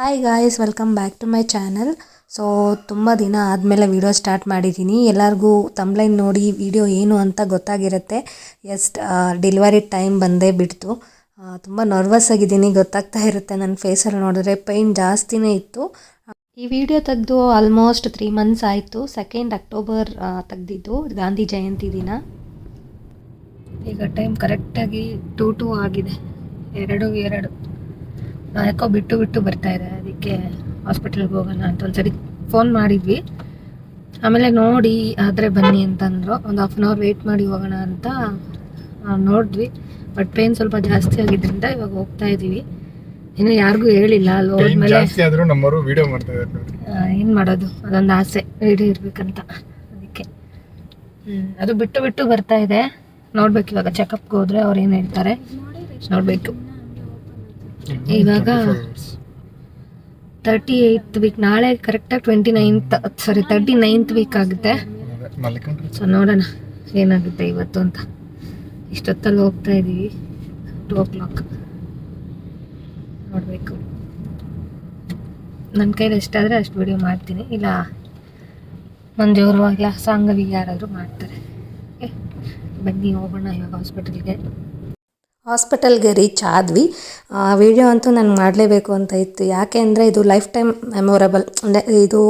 Hi guys, welcome back to my channel. So ತುಂಬ ದಿನ ಆದಮೇಲೆ ವಿಡಿಯೋ ಸ್ಟಾರ್ಟ್ ಮಾಡಿದ್ದೀನಿ. ಎಲ್ಲರಿಗೂ ತಮ್ಲೈನ್ ನೋಡಿ ವಿಡಿಯೋ ಏನು ಅಂತ ಗೊತ್ತಾಗಿರುತ್ತೆ. ಡೆಲಿವರಿ ಟೈಮ್ ಬಂದೇ ಬಿಡ್ತು. ತುಂಬ ನರ್ವಸ್ ಆಗಿದ್ದೀನಿ, ಗೊತ್ತಾಗ್ತಾ ಇರುತ್ತೆ ನನ್ನ ಫೇಸಲ್ಲಿ ನೋಡಿದ್ರೆ. ಪೇಯ್ನ್ ಜಾಸ್ತಿನೇ ಇತ್ತು. ಈ ವಿಡಿಯೋ ತೆಗೆದು ಆಲ್ಮೋಸ್ಟ್ 3 months ಆಯಿತು. 2nd October ತೆಗೆದಿದ್ದು, ಗಾಂಧಿ ಜಯಂತಿ ದಿನ. ಈಗ ಟೈಮ್ ಕರೆಕ್ಟಾಗಿ 2 ಆಗಿದೆ. 2 ಯಾಕೋ ಬಿಟ್ಟು ಬರ್ತಾ ಇದೆ. ಅದಕ್ಕೆ ಹಾಸ್ಪಿಟಲ್ಗೆ ಹೋಗೋಣ ಅಂತ ಒಂದ್ಸರಿ ಫೋನ್ ಮಾಡಿದ್ವಿ. ಆಮೇಲೆ ನೋಡಿ ಆದರೆ ಬನ್ನಿ ಅಂತಂದರು. ಒಂದು 1/2 hour ವೆಯ್ಟ್ ಮಾಡಿ ಹೋಗೋಣ ಅಂತ ನೋಡಿದ್ವಿ. ಬಟ್ ಪೇನ್ ಸ್ವಲ್ಪ ಜಾಸ್ತಿ ಆಗಿದ್ದರಿಂದ ಇವಾಗ ಹೋಗ್ತಾ ಇದ್ದೀವಿ. ಇನ್ನು ಯಾರಿಗೂ ಹೇಳಿಲ್ಲ. ಅಲ್ಲಿ ಹೋದ್ಮೇಲೆ ಏನು ಮಾಡೋದು, ಅದೊಂದು ಆಸೆ ವಿಡಿಯೋ ಇರಬೇಕಂತ. ಅದಕ್ಕೆ ಅದು ಬಿಟ್ಟು ಬರ್ತಾ ಇದೆ. ನೋಡ್ಬೇಕು ಇವಾಗ ಚೆಕಪ್ಗೆ ಹೋದ್ರೆ ಅವ್ರು ಏನು ಹೇಳ್ತಾರೆ ನೋಡಬೇಕು. ಇವಾಗ 38th ವೀಕ್, ನಾಳೆ ಕರೆಕ್ಟಾಗಿ 39th ವೀಕ್ ಆಗುತ್ತೆ. ಸೊ ನೋಡೋಣ ಏನಾಗುತ್ತೆ ಇವತ್ತು ಅಂತ. ಇಷ್ಟೊತ್ತಲ್ಲಿ ಹೋಗ್ತಾ ಇದ್ದೀವಿ. 2 o'clock ನೋಡಬೇಕು. ನನ್ನ ಕೈಲಿ ಎಷ್ಟಾದರೆ ಅಷ್ಟು ವಿಡಿಯೋ ಮಾಡ್ತೀನಿ, ಇಲ್ಲ ಮಂಜೂರು ಇಲ್ಲ ಸಾಂಗವಿ ಯಾರಾದರೂ ಮಾಡ್ತಾರೆ. ಬನ್ನಿ ಹೋಗೋಣ ಇವಾಗ ಹಾಸ್ಪಿಟಲ್ಗೆ ರೀಚ್ ಆದ್ವಿ. ವಿಡಿಯೋ ಅಂತೂ ನಾನು ಮಾಡಲೇಬೇಕು ಅಂತ ಇತ್ತು. ಯಾಕೆ ಅಂದರೆ ಇದು ಲೈಫ್ ಟೈಮ್ ಮೆಮೊರಬಲ್. ಅಂದರೆ ಇದು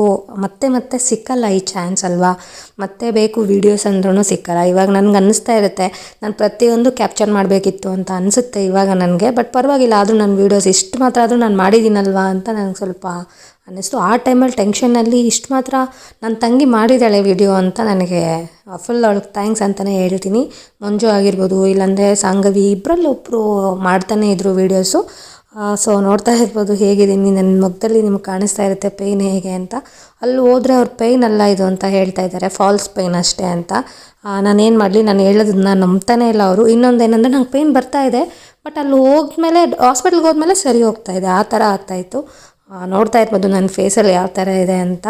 ಮತ್ತೆ ಸಿಕ್ಕಲ್ಲ ಈ ಚಾನ್ಸ್ ಅಲ್ವಾ. ಮತ್ತೆ ಬೇಕು ವೀಡಿಯೋಸ್ ಅಂದ್ರೂ ಸಿಕ್ಕಲ್ಲ. ಇವಾಗ ನನಗೆ ಅನ್ನಿಸ್ತಾ ಇರುತ್ತೆ, ನಾನು ಪ್ರತಿಯೊಂದು ಕ್ಯಾಪ್ಚರ್ ಮಾಡಬೇಕಿತ್ತು ಅಂತ ಅನಿಸುತ್ತೆ ಇವಾಗ ನನಗೆ. ಬಟ್ ಪರವಾಗಿಲ್ಲ, ಆದರೂ ನನ್ನ ವೀಡಿಯೋಸ್ ಇಷ್ಟು ಮಾತ್ರ ಆದರೂ ನಾನು ಮಾಡಿದ್ದೀನಲ್ವಾ ಅಂತ ನನಗೆ ಸ್ವಲ್ಪ ಅನ್ನಿಸ್ತು. ಆ ಟೈಮಲ್ಲಿ ಟೆನ್ಷನ್ನಲ್ಲಿ ಇಷ್ಟು ಮಾತ್ರ ನನ್ನ ತಂಗಿ ಮಾಡಿದ್ದಾಳೆ ವಿಡಿಯೋ ಅಂತ ನನಗೆ ಫುಲ್ ಅವಳಿಗೆ ಥ್ಯಾಂಕ್ಸ್ ಅಂತಲೇ ಹೇಳ್ತೀನಿ. ಮಂಜು ಆಗಿರ್ಬೋದು, ಇಲ್ಲಾಂದರೆ ಸಾಂಗವಿ, ಇಬ್ಬರಲ್ಲಿ ಒಬ್ಬರು ಮಾಡ್ತಾನೆ ಇದ್ದರು ವೀಡಿಯೋಸು. ಸೊ ನೋಡ್ತಾ ಇರ್ಬೋದು ಹೇಗಿದ್ದೀನಿ ನನ್ನ ಮುಖದಲ್ಲಿ. ನಿಮ್ಗೆ ಕಾಣಿಸ್ತಾ ಇರುತ್ತೆ ಪೇಯ್ನ್ ಹೇಗೆ ಅಂತ. ಅಲ್ಲಿ ಹೋದರೆ ಅವ್ರ ಪೇಯ್ನ್ ಅಲ್ಲ ಇದು ಅಂತ ಹೇಳ್ತಾ ಇದ್ದಾರೆ, ಫಾಲ್ಸ್ ಪೇಯ್ನ್ ಅಷ್ಟೇ ಅಂತ. ನಾನೇನು ಮಾಡಲಿ, ನಾನು ಹೇಳೋದನ್ನ ನಂಬ್ತಾನೆ ಇಲ್ಲ ಅವರು. ಇನ್ನೊಂದೇನೆಂದರೆ ನಂಗೆ ಪೇಯ್ನ್ ಬರ್ತಾ ಇದೆ, ಬಟ್ ಅಲ್ಲಿ ಹೋದ್ಮೇಲೆ ಹಾಸ್ಪಿಟ್ಲ್ಗೆ ಹೋದ್ಮೇಲೆ ಸರಿ ಹೋಗ್ತಾ ಇದೆ. ಆ ಥರ ಆಗ್ತಾಯಿತ್ತು. ನೋಡ್ತಾ ಇರ್ಬೋದು ನನ್ನ ಫೇಸಲ್ಲಿ ಯಾವ ಥರ ಇದೆ ಅಂತ.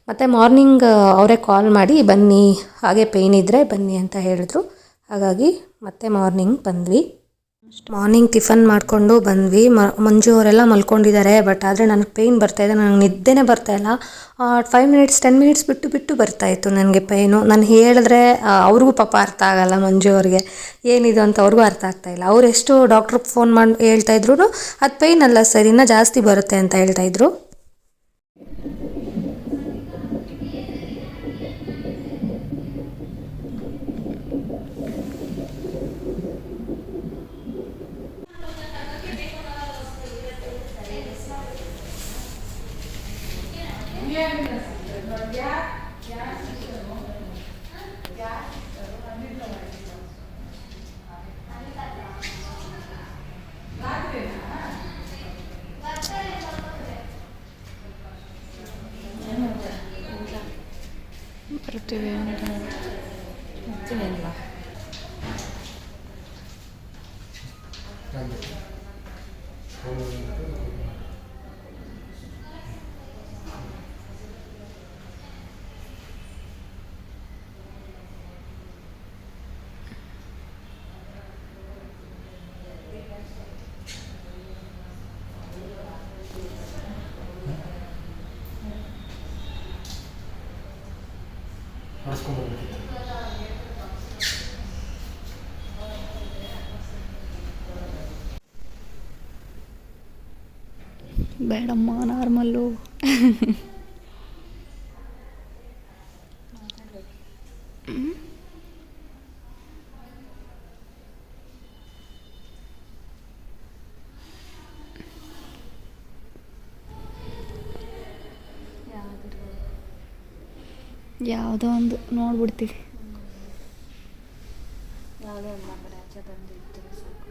ಮತ್ತು ಮಾರ್ನಿಂಗ್ ಅವರೇ ಕಾಲ್ ಮಾಡಿ ಬನ್ನಿ, ಹಾಗೆ ಪೇಯ್ನ್ ಇದ್ದರೆ ಬನ್ನಿ ಅಂತ ಹೇಳಿದ್ರು. ಹಾಗಾಗಿ ಮತ್ತೆ ಮಾರ್ನಿಂಗ್ ಬಂದ್ವಿ. ಮಾರ್ನಿಂಗ್ ಟಿಫನ್ ಮಾಡಿಕೊಂಡು ಬಂದ್ವಿ. ಮಂಜು ಅವರೆಲ್ಲ ಮಲ್ಕೊಂಡಿದ್ದಾರೆ. ಬಟ್ ಆದರೆ ನನಗೆ ಪೇಯ್ನ್ ಬರ್ತಾಯಿದೆ, ನನಗೆ ನಿದ್ದೆನೇ ಬರ್ತಾಯಿಲ್ಲ. 5 minutes 10 minutes ಬಿಟ್ಟು ಬರ್ತಾಯಿತ್ತು ನನಗೆ ಪೇಯ್ನು. ನಾನು ಹೇಳಿದ್ರೆ ಅವ್ರಿಗೂ ಪಾಪ ಅರ್ಥ ಆಗಲ್ಲ, ಮಂಜು ಅವ್ರಿಗೆ ಏನಿದು ಅಂತ ಅವ್ರಿಗೂ ಅರ್ಥ ಆಗ್ತಾಯಿಲ್ಲ. ಅವ್ರು ಎಷ್ಟು ಡಾಕ್ಟ್ರಿಗೆ ಫೋನ್ ಮಾಡಿ ಹೇಳ್ತಾಯಿದ್ರು, ಅದು ಪೇಯ್ನ್ ಅಲ್ಲ ಸರ್, ಇನ್ನೂ ಜಾಸ್ತಿ ಬರುತ್ತೆ ಅಂತ ಹೇಳ್ತಾಯಿದ್ರು. ಬರ್ತೀವಿ ಅಂತ ಬರ್ತೀವಿಲ್ಲ. ಬೇಡಮ್ಮ ನಾರ್ಮಲ್ಲು. ಯಾವುದೋ ಒಂದು ನೋಡ್ಬಿಡ್ತೀವಿ. ಯಾವುದೋ ಒಂದು ನಂಬರ್ ಆಚೆ ಬಂದು ಇರ್ತೀವಿ ಸಾಕು.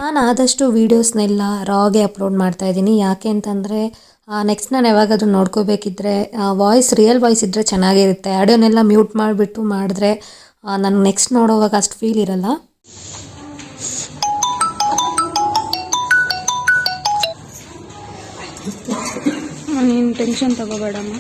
ನಾನು ಆದಷ್ಟು ವೀಡಿಯೋಸ್ನೆಲ್ಲ ರಾಗೆ ಅಪ್ಲೋಡ್ ಮಾಡ್ತಾ ಇದ್ದೀನಿ. ಯಾಕೆ ಅಂತಂದರೆ ನೆಕ್ಸ್ಟ್ ನಾನು ಯಾವಾಗಾದರೂ ನೋಡ್ಕೋಬೇಕಿದ್ರೆ ರಿಯಲ್ ವಾಯ್ಸ್ ಇದ್ದರೆ ಚೆನ್ನಾಗಿರುತ್ತೆ. ಆಡಿಯೋನೆಲ್ಲ ಮ್ಯೂಟ್ ಮಾಡಿಬಿಟ್ಟು ಮಾಡಿದ್ರೆ ನಾನು ನೆಕ್ಸ್ಟ್ ನೋಡೋವಾಗ ಅಷ್ಟು ಫೀಲ್ ಇರಲ್ಲ. ನೀನು ಟೆನ್ಷನ್ ತಗೋಬೇಡಮ್ಮ.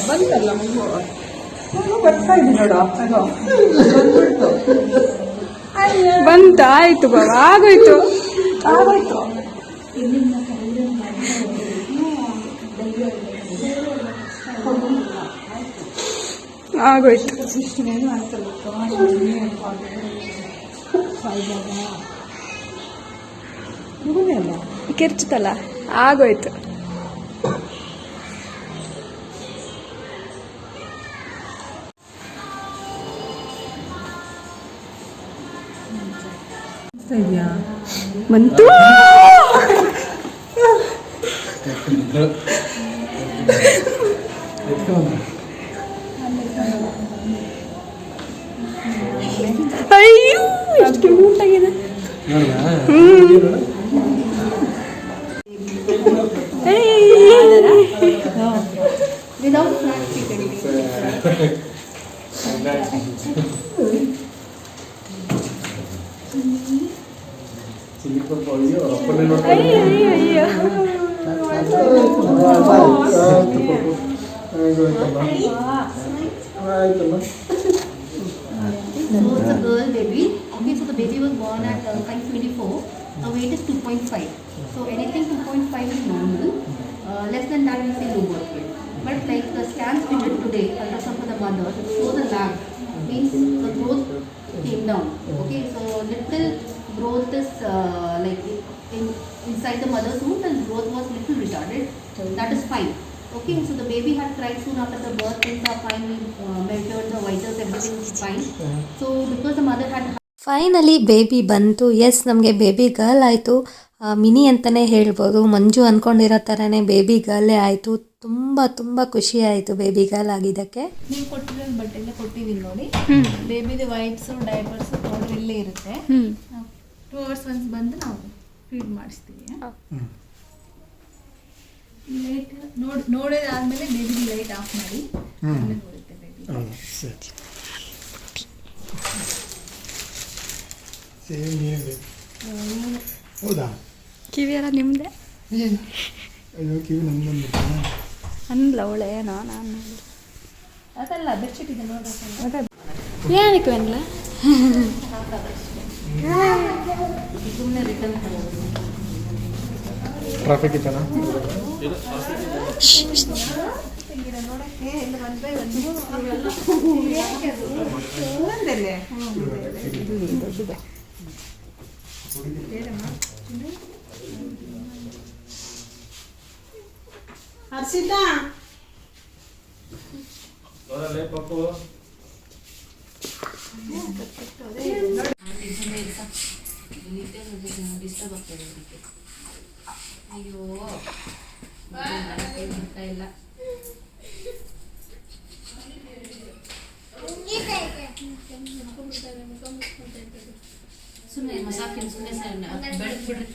ಬಂತಲ್ಲ ಬರ್ತಾ ಇದೆ ನೋಡು. ಬಂತ, ಆಯ್ತು ಬಾಬಾ, ಆಗೋಯ್ತು ಆಗೋಯ್ತು. ಆಗೋಯ್ತು. ಕಿರ್ಚುತ್ತಲ್ಲ, ಆಗೋಯ್ತು. ಬಂತು. ಅಯ್ಯೋ ಎಷ್ಟು ಕ್ಯೂಟ್ ಆಗಿದೆ. So it's a girl baby. Okay, so the baby was born at 524. Her weight is 2.5. So anything 2.5 is normal. Less than that we say low birth weight. But like the scans we did today, ultrasound for the mother, it shows a lag. Means the growth came down. Okay, so little growth is inside the mother's womb, and growth was little retarded. That is fine. Okay, so the baby had cried soon after the birth. Things are fine. We measured the vitals, everything is fine. So because the mother had finally baby ಬಂತು. S, ನಮಗೆ baby girl ಆಯಿತು. Mini ಅಂತಲೇ ಹೇಳ್ಬೋದು. ಮಂಜು ಅಂದ್ಕೊಂಡಿರೋ ಥರನೇ baby ಗರ್ಲೇ ಆಯಿತು. ತುಂಬ ತುಂಬ ಖುಷಿ ಆಯಿತು ಬೇಬಿ ಗರ್ಲ್ ಆಗಿದ್ದಕ್ಕೆ. ನೀವು ಕೊಟ್ಟಿರೋ ಬಟ್ಟೆಲ್ಲ ಕೊಟ್ಟಿದ್ದೀನಿ ನೋಡಿ. ಬೇಬಿದು ವೈಟ್ಸು ಡೈಪರ್ಸು ಪೌಡರ್ ಇಲ್ಲೇ ಇರುತ್ತೆ. 2 hours once ಬಂದು ನಾವು ಫೀಡ್ ಮಾಡಿಸ್ತೀವಿ. ಲೈಟ್ ನೋಡೋದಾದ್ಮೇಲೆ ಬೇಬಿಗೆ ಲೈಟ್ ಆಫ್ ಮಾಡಿ ಬರುತ್ತೆ ಬೇಬಿ. ಹೌದಾ? ಕಿವಿ ಎಲ್ಲ ನಿಮ್ಮದೆ ಕಿವಿ ನಮ್ದು ಅಂದ್ಲ ಅವಳೆ. ನಾನು ಅದಲ್ಲ ಬೆಡ್ಶೀಟ್ ಇದೆ ನೋಡೋದು. ಏನಕ್ಕೆ ಅನ್ಲ ಸುಮ್ಮನೆ ರಿಟರ್ನ್ ಟ್ರಾಫಿಕ್ ಇತ್ತಲ್ಲ. ಹರ್ಷಿತಾ ಡಿಸ್ಟರ್ಬ್ ಆಗ್ತದೆ ಅದಕ್ಕೆ. ಅಯ್ಯೋ ಬರ್ತಾ ಇಲ್ಲ. ಸುಮ್ಮನೆ ಮಸಾಕಿನ ಸುಮ್ಮನೆ ಬೆಳೆದು ಬಿಡ್ರಿ.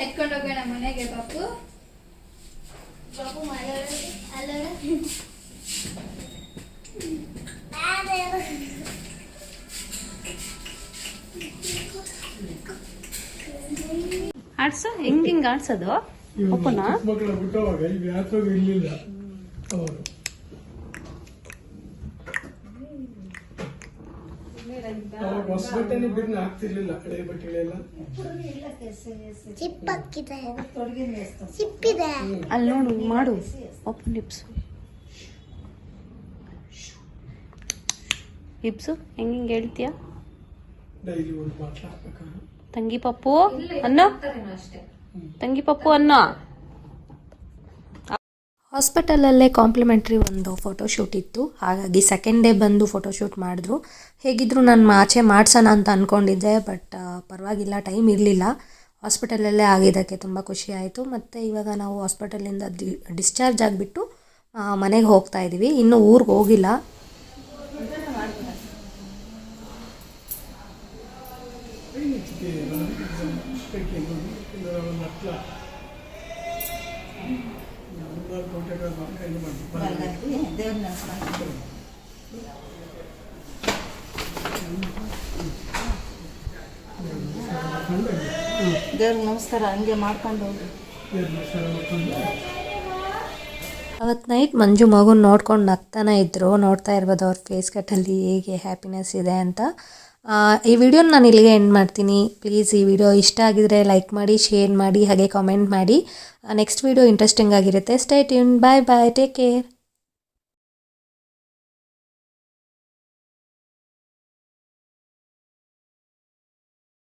ಎತ್ಕೊಂಡು ಹೋಗೋಣ ಮನೆಗೆ ಪಾಪು. ಆಡ್ಸು ಹಿಂಗೆ ಆಡ್ಸೋದು ಒಪ್ಪನ ಮಕ್ಕಳ ಬಿಟ್ಟವಾಗ ಈಗ ಯಾತ್ರೆಗೂ ಇರಲಿಲ್ಲ ಅವರು. ಅವಾಗ ಹೊಸ ಬಟ್ಟೆನೇ ಬಿರ್ನ ಹಾಕ್ತಿರ್ಲಿಲ್ಲ, ಹಳೆ ಬಟ್ಟೆಗಳೆಲ್ಲ. ಅಲ್ಲಿ ನೋಡು ಮಾಡು ಓಪನ್ ಲಿಪ್ಸು ಹಿಪ್ಸು ಹೆಂಗೆ ಹೇಳ್ತೀಯ ಡೈಲಿ ಒಂದು ಬಾಟ್ಲ್ ಹಾಕ್ಬೇಕಾದ್ರೆ ತಂಗಿ ಪಪ್ಪು ಅನ್ನೋ ತಂಗಿ ಪಪ್ಪು ಅನ್ನೋ. ಹಾಸ್ಪಿಟಲಲ್ಲೇ ಕಾಂಪ್ಲಿಮೆಂಟ್ರಿ ಒಂದು ಫೋಟೋಶೂಟ್ ಇತ್ತು, ಹಾಗಾಗಿ ಸೆಕೆಂಡ್ ಡೇ ಬಂದು ಫೋಟೋಶೂಟ್ ಮಾಡಿದ್ರು. ಹೇಗಿದ್ರು ನಾನು ಆಚೆ ಮಾಡ್ಸೋಣ ಅಂತ ಅಂದ್ಕೊಂಡಿದ್ದೆ, ಬಟ್ ಪರವಾಗಿಲ್ಲ, ಟೈಮ್ ಇರಲಿಲ್ಲ. ಹಾಸ್ಪಿಟಲಲ್ಲೇ ಆಗಿದ್ದಕ್ಕೆ ತುಂಬ ಖುಷಿ ಆಯಿತು. ಮತ್ತು ಇವಾಗ ನಾವು ಹಾಸ್ಪಿಟಲಿಂದ ಡಿಸ್ಚಾರ್ಜ್ ಆಗಿಬಿಟ್ಟು ಮನೆಗೆ ಹೋಗ್ತಾ ಇದ್ದೀವಿ, ಇನ್ನೂ ಊರಿಗೆ ಹೋಗಿಲ್ಲ. ದೇವ್ರಿಗೆ ನಮಸ್ಕಾರ ಹಂಗೆ ಮಾಡ್ಕೊಂಡು ಹೋಗಿ. ಅವತ್ತು ನೈಟ್ ಮಂಜು ಮಗುನ ನೋಡ್ಕೊಂಡು ನಗ್ತಾನೆ ಇದ್ದರು. ನೋಡ್ತಾ ಇರ್ಬೋದು ಅವ್ರ ಫೇಸ್ ಕಟ್ಟಲ್ಲಿ ಹೇಗೆ ಹ್ಯಾಪಿನೆಸ್ ಇದೆ ಅಂತ. ಈ ವಿಡಿಯೋನ ನಾನು ಇಲ್ಲಿಗೆ ಎಂಡ್ ಮಾಡ್ತೀನಿ. ಪ್ಲೀಸ್ ಈ ವಿಡಿಯೋ ಇಷ್ಟ ಆಗಿದರೆ ಲೈಕ್ ಮಾಡಿ, ಶೇರ್ ಮಾಡಿ, ಹಾಗೆ ಕಾಮೆಂಟ್ ಮಾಡಿ. ನೆಕ್ಸ್ಟ್ ವಿಡಿಯೋ ಇಂಟ್ರೆಸ್ಟಿಂಗ್ ಆಗಿರುತ್ತೆ. Stay tune. Bye bye, take care.